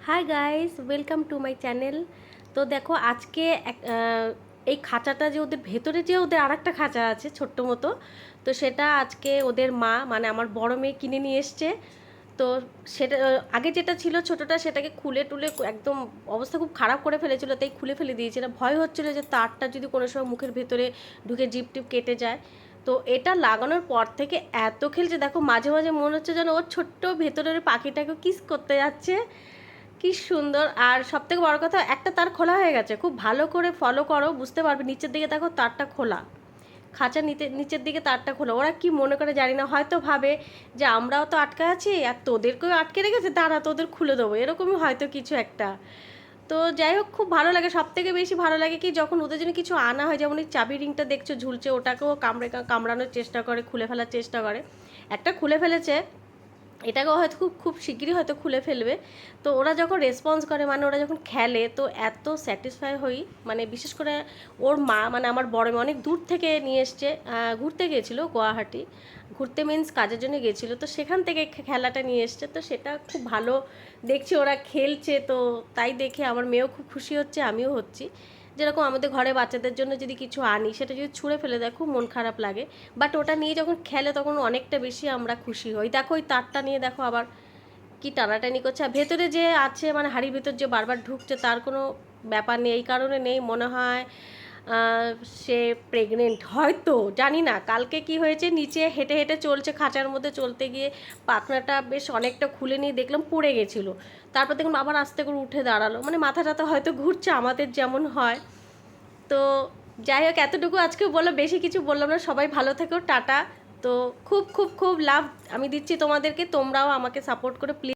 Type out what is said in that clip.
Hi guys, welcome to my channel. তো দেখো আজকে এই খাঁচাটা যে ওদের ভেতরে যে ওদের আর একটা খাঁচা আছে ছোট্ট মতো, তো সেটা আজকে ওদের মা মানে আমার বড় মেয়ে কিনে নিয়ে এসছে। তো সেটা আগে যেটা ছিল ছোটোটা সেটাকে খুলে টুলে একদম অবস্থা খুব খারাপ করে ফেলেছিল, তাই খুলে ফেলে দিয়েছিল। ভয় হচ্ছিলো যে তারটা যদি কোনো সময় মুখের ভেতরে ঢুকে জিপ টিপ কেটে যায়। তো এটা লাগানোর পর থেকে এত খেলছে, দেখো মাঝে মাঝে মনে হচ্ছে যেন ওর ছোট্ট ভেতরের পাখিটাকে কিস করতে যাচ্ছে। কি সুন্দর! আর সবথেকে বড় কথা, একটা তার খোলা হয়ে গেছে, খুব ভালো করে ফলো করো বুঝতে পারবে। নিচের দিকে দেখো তারটা খোলা, খাঁচা নিচের দিকে তারটা খোলা। ওরা কি মনে করে জানি না, হয়তো ভাবে যে আমরাও তো আটকা আছি আর তোদেরকেও আটকে রেখেছে, তারা তোদের খুলে দেবো, এরকমই হয়তো কিছু একটা। তো যাই হোক, খুব ভালো লাগে। সব থেকে বেশি ভালো লাগে কি যখন ওদের জন্য কিছু আনা হয়, যেমন এই চাবি রিংটা দেখছো ঝুলছে, ওটাকেও কামড়ানোর চেষ্টা করে, খুলে ফেলার চেষ্টা করে। একটা খুলে ফেলেছে, এটাকেও হয়তো খুব খুব শিগগিরই হয়তো খুলে ফেলবে। তো ওরা যখন রেসপন্স করে, মানে ওরা যখন খেলে, তো এত স্যাটিসফাই হই। মানে বিশেষ করে ওর মা, মানে আমার বড় মেয়ে অনেক দূর থেকে নিয়ে এসছে, ঘুরতে গিয়েছিল গুয়াহাটি। ঘুরতে মিন্স কাজের জন্য গিয়েছিলো, তো সেখান থেকে খেলাটা নিয়ে এসছে। তো সেটা খুব ভালো দেখছি ওরা খেলছে, তো তাই দেখে আমার মেয়েও খুব খুশি হচ্ছে, আমিও হচ্ছি। যেরকম আমাদের ঘরে বাচ্চাদের জন্য যদি কিছু আনি, সেটা যদি ছুঁড়ে ফেলে দেয় খুব মন খারাপ লাগে। বাট ওটা নিয়ে যখন খেলে তখন অনেকটা বেশি আমরা খুশি হই। দেখো ওই তারটা নিয়ে দেখো আবার কি টানাটানি করছে। আর ভেতরে যে আছে, মানে হাড়ির ভেতর যে বারবার ঢুকছে, তার কোনো ব্যাপার নেই। এই কারণে নেই, মনে হয় সে প্রেগনেন্ট হয়তো, জানি না। কালকে কি হয়েছে, নিচে হেঁটে হেঁটে চলছে, খাঁচার মধ্যে চলতে গিয়ে পাখনাটা বেশ অনেকটা খুলে নিয়ে দেখলাম পড়ে গেছিলো। তারপর দেখুন আবার আস্তে করে উঠে দাঁড়ালো, মানে মাথা টাথা হয়তো ঘুরছে আমাদের যেমন হয়। তো যাই হোক, এতটুকু আজকে বললাম, বেশি কিছু বললাম না। সবাই ভালো থেকো, টাটা। তো খুব খুব খুব লাভ আমি দিচ্ছি তোমাদেরকে, তোমরাও আমাকে সাপোর্ট করে প্লিজ।